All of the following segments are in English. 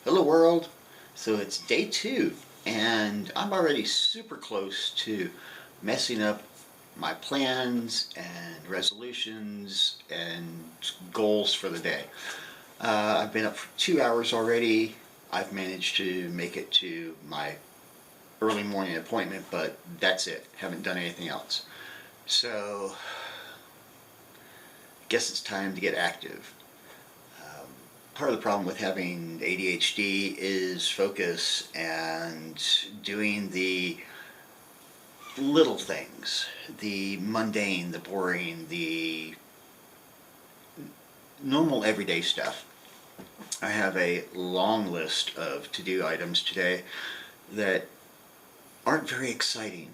Hello world! So it's day 2 and I'm already super close to messing up my plans and resolutions and goals for the day. I've been up for 2 hours already. I've managed to make it to my early morning appointment, but that's it. Haven't done anything else. So I guess it's time to get active. Part of the problem with having ADHD is focus and doing the little things, the mundane, the boring, the normal everyday stuff. I have a long list of to-do items today that aren't very exciting,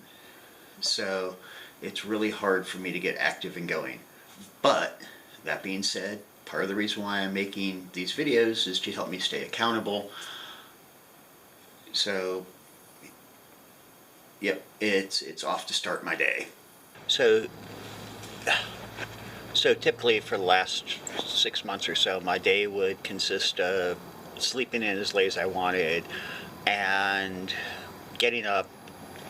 so it's really hard for me to get active and going. But that being said, part of the reason why I'm making these videos is to help me stay accountable. So, yep, it's off to start my day. So typically for the last 6 months or so, my day would consist of sleeping in as late as I wanted and getting up,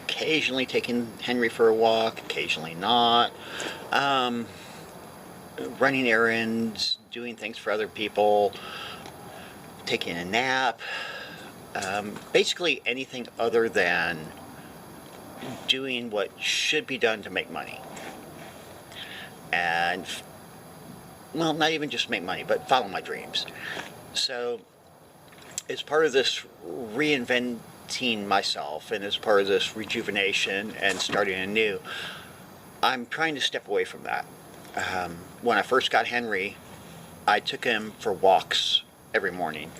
occasionally taking Henry for a walk, occasionally not, running errands, doing things for other people, taking a nap, basically anything other than doing what should be done to make money. And, well, not even just make money, but follow my dreams. So, as part of this reinventing myself and as part of this rejuvenation and starting anew, I'm trying to step away from that. When I first got Henry, I took him for walks every morning,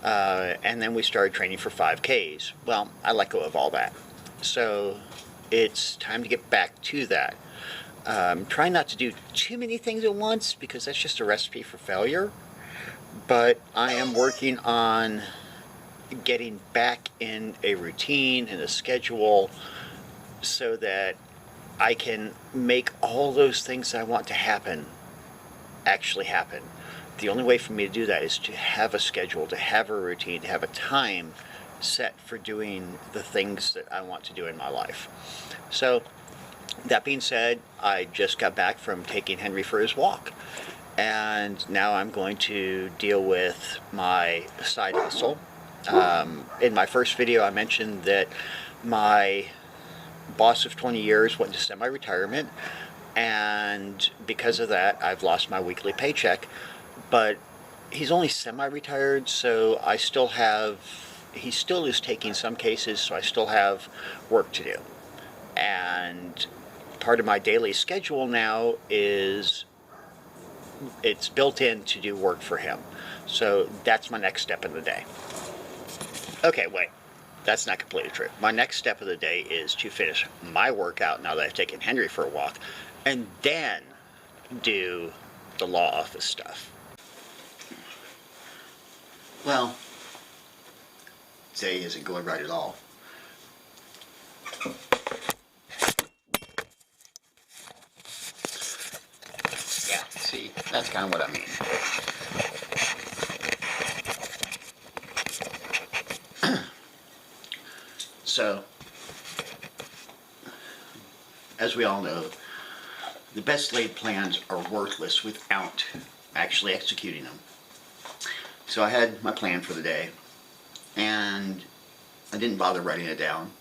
and then we started training for 5Ks. Well, I let go of all that. So it's time to get back to that. Try not to do too many things at once because that's just a recipe for failure. But I am working on getting back in a routine and a schedule so that I can make all those things that I want to happen actually happen. The only way for me to do that is to have a schedule, to have a routine, to have a time set for doing the things that I want to do in my life. So, that being said, I just got back from taking Henry for his walk. And now I'm going to deal with my side hustle. In my first video, I mentioned that my boss of 20 years went into semi-retirement, and because of that I've lost my weekly paycheck. But he's only semi-retired, so he still is taking some cases, so I still have work to do. And part of my daily schedule now is it's built in to do work for him. So that's my next step in the day. Okay, wait. That's not completely true. My next step of the day is to finish my workout now that I've taken Henry for a walk, and then do the law office stuff. Well, today isn't going right at all. Yeah, see, that's kind of what I mean. So, as we all know, the best laid plans are worthless without actually executing them. So I had my plan for the day, and I didn't bother writing it down,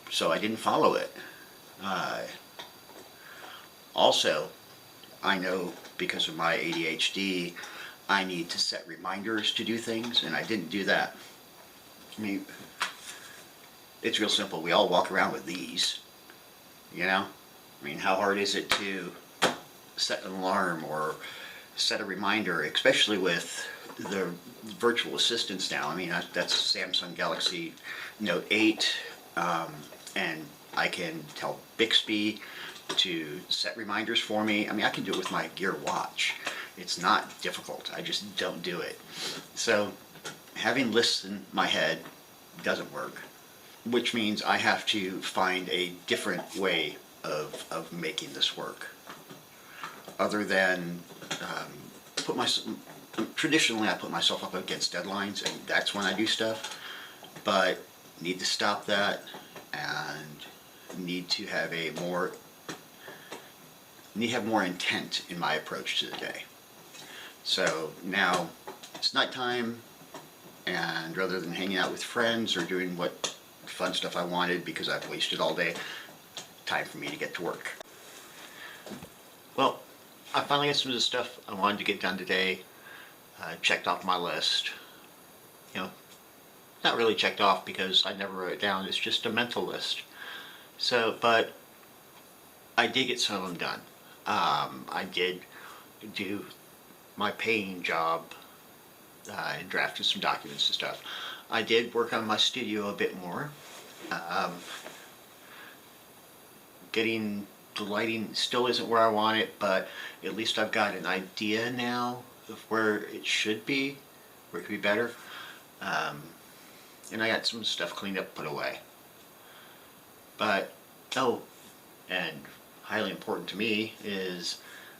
so I didn't follow it. Also, I know because of my ADHD, I need to set reminders to do things, and I didn't do that. I mean, it's real simple. We all walk around with these, you know? I mean, how hard is it to set an alarm or set a reminder, especially with the virtual assistants now? I mean, that's a Samsung Galaxy Note 8, and I can tell Bixby to set reminders for me. I mean, I can do it with my Gear watch. It's not difficult. I just don't do it. So, having lists in my head doesn't work, which means I have to find a different way of making this work, other than traditionally I put myself up against deadlines, and that's when I do stuff, but need to stop that and need to have more intent in my approach to the day. So now it's nighttime, and rather than hanging out with friends or doing what fun stuff I wanted because I've wasted all day, time for me to get to work. Well, I finally got some of the stuff I wanted to get done today checked off my list. You know, not really checked off because I never wrote it down. It's just a mental list. So, but I did get some of them done. I did do my paying job and drafted some documents and stuff. I did work on my studio a bit more. The lighting still isn't where I want it, but at least I've got an idea now of where it should be, where it could be better. And I got some stuff cleaned up, put away. But, oh, and highly important to me is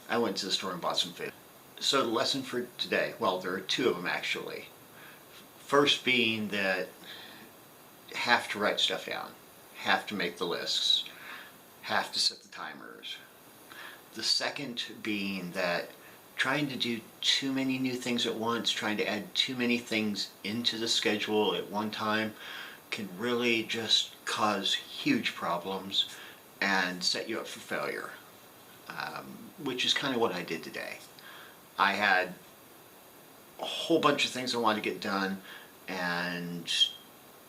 I went to the store and bought some food. So the lesson for today, well, there are two of them actually. First being that have to write stuff down, have to make the lists, have to set the timers. The second being that trying to do too many new things at once, trying to add too many things into the schedule at one time can really just cause huge problems and set you up for failure, which is kind of what I did today. I had a whole bunch of things I wanted to get done and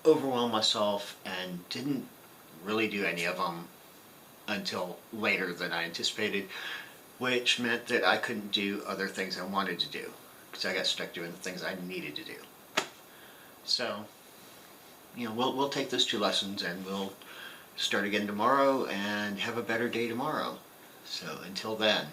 overwhelmed myself and didn't really do any of them until later than I anticipated, which meant that I couldn't do other things I wanted to do because I got stuck doing the things I needed to do. So, we'll take those two lessons and we'll start again tomorrow and have a better day tomorrow. So until then.